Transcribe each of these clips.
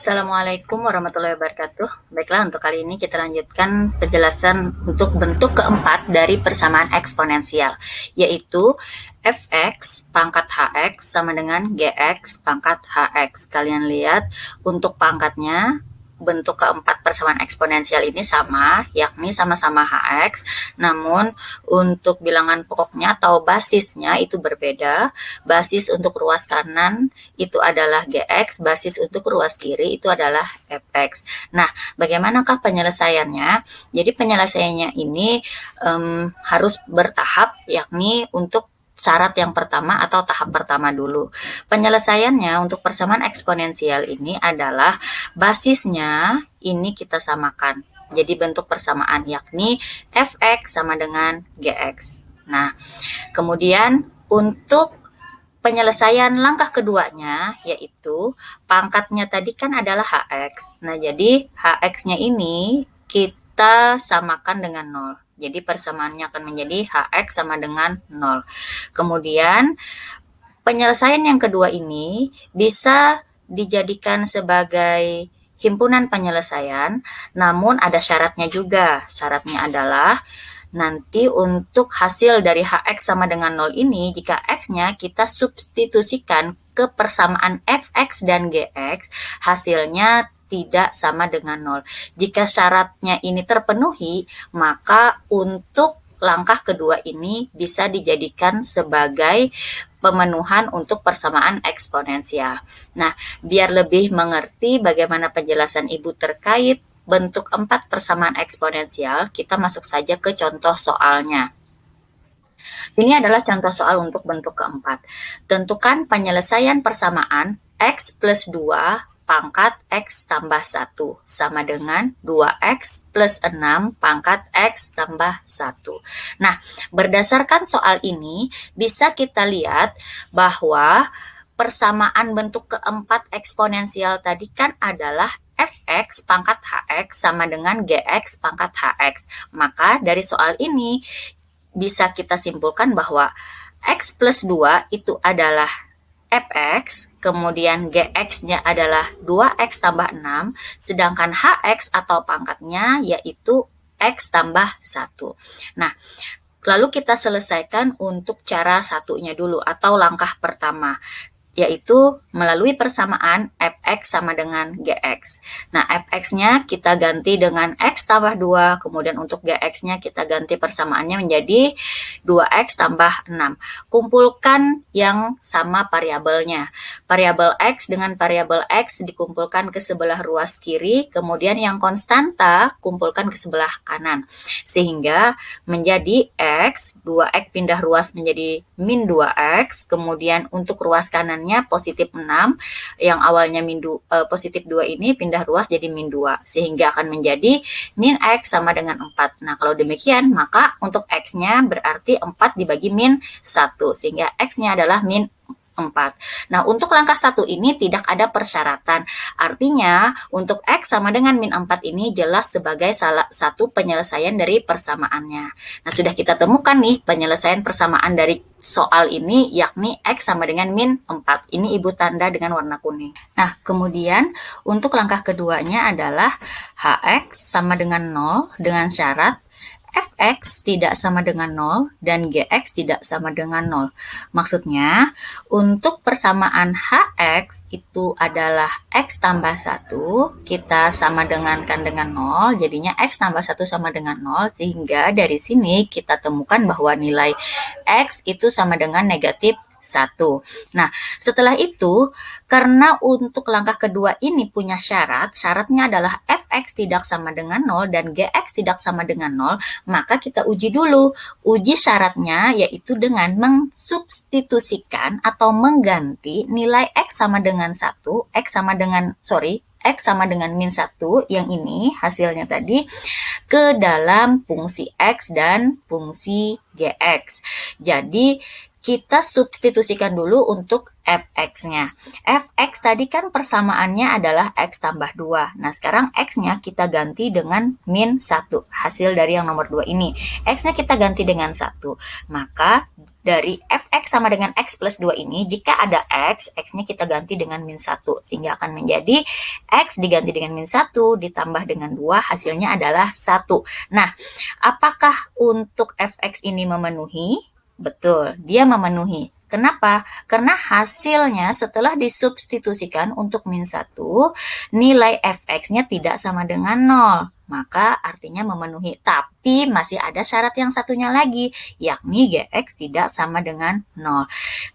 Assalamualaikum warahmatullahi wabarakatuh. Baiklah, untuk kali ini kita lanjutkan penjelasan untuk bentuk keempat dari persamaan eksponensial, yaitu fx pangkat hx sama dengan gx pangkat hx. Kalian lihat untuk pangkatnya, bentuk keempat persamaan eksponensial ini sama, yakni sama-sama hx, namun untuk bilangan pokoknya atau basisnya itu berbeda. Basis untuk ruas kanan itu adalah gx, basis untuk ruas kiri itu adalah fx. Nah, bagaimanakah penyelesaiannya? Jadi penyelesaiannya ini harus bertahap, yakni untuk syarat yang pertama atau tahap pertama dulu. Penyelesaiannya untuk persamaan eksponensial ini adalah basisnya ini kita samakan. Jadi bentuk persamaan yakni fx sama dengan gx. Nah, kemudian untuk penyelesaian langkah keduanya yaitu pangkatnya tadi kan adalah hx. Nah, jadi hx-nya ini kita samakan dengan 0. Jadi persamaannya akan menjadi hx sama dengan 0. Kemudian penyelesaian yang kedua ini bisa dijadikan sebagai himpunan penyelesaian, namun ada syaratnya juga. Syaratnya adalah nanti untuk hasil dari hx sama dengan 0 ini, jika x-nya kita substitusikan ke persamaan fx dan gx, hasilnya tidak sama dengan 0. Jika syaratnya ini terpenuhi, maka untuk langkah kedua ini bisa dijadikan sebagai pemenuhan untuk persamaan eksponensial. Nah, biar lebih mengerti bagaimana penjelasan Ibu terkait bentuk 4 persamaan eksponensial, kita masuk saja ke contoh soalnya. Ini adalah contoh soal untuk bentuk keempat. Tentukan penyelesaian persamaan x plus 2 pangkat x tambah 1 sama dengan 2x plus 6 pangkat x tambah 1. Nah, berdasarkan soal ini, bisa kita lihat bahwa persamaan bentuk keempat eksponensial tadi kan adalah fx pangkat hx sama dengan gx pangkat hx. Maka dari soal ini bisa kita simpulkan bahwa x plus 2 itu adalah fx, kemudian gx-nya adalah 2x tambah 6, sedangkan hx atau pangkatnya yaitu x tambah 1. Nah, lalu kita selesaikan untuk cara satunya dulu atau langkah pertama, yaitu melalui persamaan fx sama dengan gx. Nah, fx-nya kita ganti dengan x tambah 2, kemudian untuk gx-nya kita ganti persamaannya menjadi 2x tambah 6. Kumpulkan yang sama variabelnya. Variabel x dengan variabel x dikumpulkan ke sebelah ruas kiri, kemudian yang konstanta kumpulkan ke sebelah kanan. Sehingga menjadi x, 2x pindah ruas menjadi min 2x, kemudian untuk ruas kanan positif 6, yang awalnya positif 2 ini pindah ruas jadi min 2, sehingga akan menjadi min x sama dengan 4. Nah, kalau demikian, maka untuk x-nya berarti 4 dibagi min 1, sehingga x-nya adalah min 4. Nah, untuk langkah 1 ini tidak ada persyaratan. Artinya, untuk x sama dengan min 4 ini jelas sebagai salah satu penyelesaian dari persamaannya. Nah, sudah kita temukan nih penyelesaian persamaan dari soal ini, yakni x sama dengan min 4. Ini Ibu tanda dengan warna kuning. Nah, kemudian untuk langkah keduanya adalah hx sama dengan 0 dengan syarat fx tidak sama dengan 0 dan gx tidak sama dengan 0. Maksudnya, untuk persamaan hx itu adalah x tambah 1, kita sama dengan 0, jadinya x tambah 1 sama dengan 0, sehingga dari sini kita temukan bahwa nilai x itu sama dengan negatif 1. Nah, setelah itu, karena untuk langkah kedua ini punya syaratnya adalah fx tidak sama dengan 0 dan gx tidak sama dengan 0, maka kita uji dulu. Uji syaratnya yaitu dengan mensubstitusikan atau mengganti nilai x sama dengan 1, x sama dengan min 1, yang ini hasilnya tadi, ke dalam fungsi x dan fungsi gx. Jadi, kita substitusikan dulu untuk fx-nya. Fx tadi kan persamaannya adalah x tambah 2. Nah, sekarang x-nya kita ganti dengan min 1. Hasil dari yang nomor 2 ini. X-nya kita ganti dengan 1. Maka dari fx sama dengan x plus 2 ini, jika ada x, x-nya kita ganti dengan min 1. Sehingga akan menjadi x diganti dengan min 1 ditambah dengan 2, hasilnya adalah 1. Nah, apakah untuk fx ini memenuhi? Betul, dia memenuhi. Kenapa? Karena hasilnya setelah disubstitusikan untuk min 1, nilai fx-nya tidak sama dengan 0. Maka artinya memenuhi. Tapi masih ada syarat yang satunya lagi, yakni gx tidak sama dengan 0.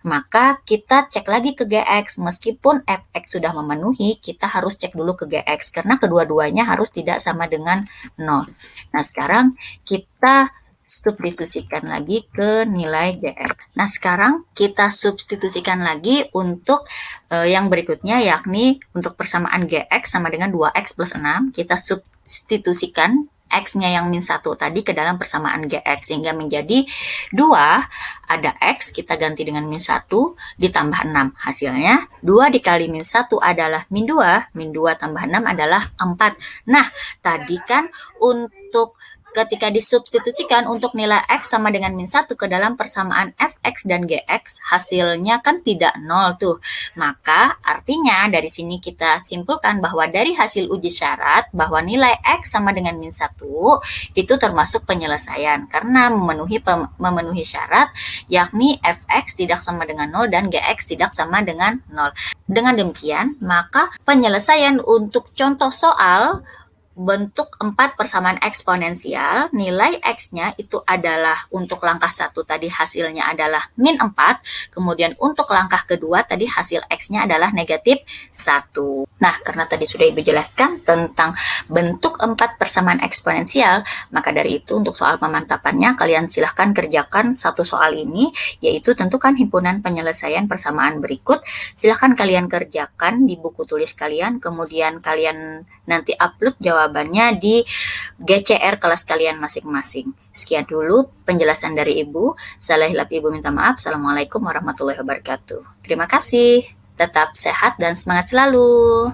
Maka kita cek lagi ke gx. Meskipun fx sudah memenuhi, kita harus cek dulu ke gx. Karena kedua-duanya harus tidak sama dengan 0. Nah, sekarang kita substitusikan lagi ke nilai gx. Nah, sekarang kita substitusikan lagi untuk yang berikutnya, yakni untuk persamaan gx sama dengan 2x plus 6. Kita substitusikan x-nya yang min 1 tadi ke dalam persamaan gx, sehingga menjadi 2, ada x, kita ganti dengan min 1, ditambah 6. Hasilnya 2 dikali min 1 adalah min 2, min 2 tambah 6 adalah 4. Nah, tadi kan untuk ketika disubstitusikan untuk nilai x sama dengan min 1 ke dalam persamaan fx dan gx, hasilnya kan tidak 0 tuh. Maka artinya dari sini kita simpulkan bahwa dari hasil uji syarat bahwa nilai x sama dengan min 1 itu termasuk penyelesaian karena memenuhi syarat, yakni fx tidak sama dengan 0 dan gx tidak sama dengan 0. Dengan demikian, maka penyelesaian untuk contoh soal bentuk 4 persamaan eksponensial, nilai x-nya itu adalah untuk langkah 1 tadi hasilnya adalah min 4, kemudian untuk langkah kedua tadi hasil x-nya adalah negatif 1. Nah, karena tadi sudah Ibu jelaskan tentang bentuk 4 persamaan eksponensial, maka dari itu untuk soal pemantapannya kalian silahkan kerjakan satu soal ini, yaitu tentukan himpunan penyelesaian persamaan berikut. Silahkan kalian kerjakan di buku tulis kalian, kemudian kalian nanti upload jawabannya di GCR kelas kalian masing-masing. Sekian dulu penjelasan dari Ibu. Salah hilap Ibu minta maaf. Assalamualaikum warahmatullahi wabarakatuh. Terima kasih. Tetap sehat dan semangat selalu.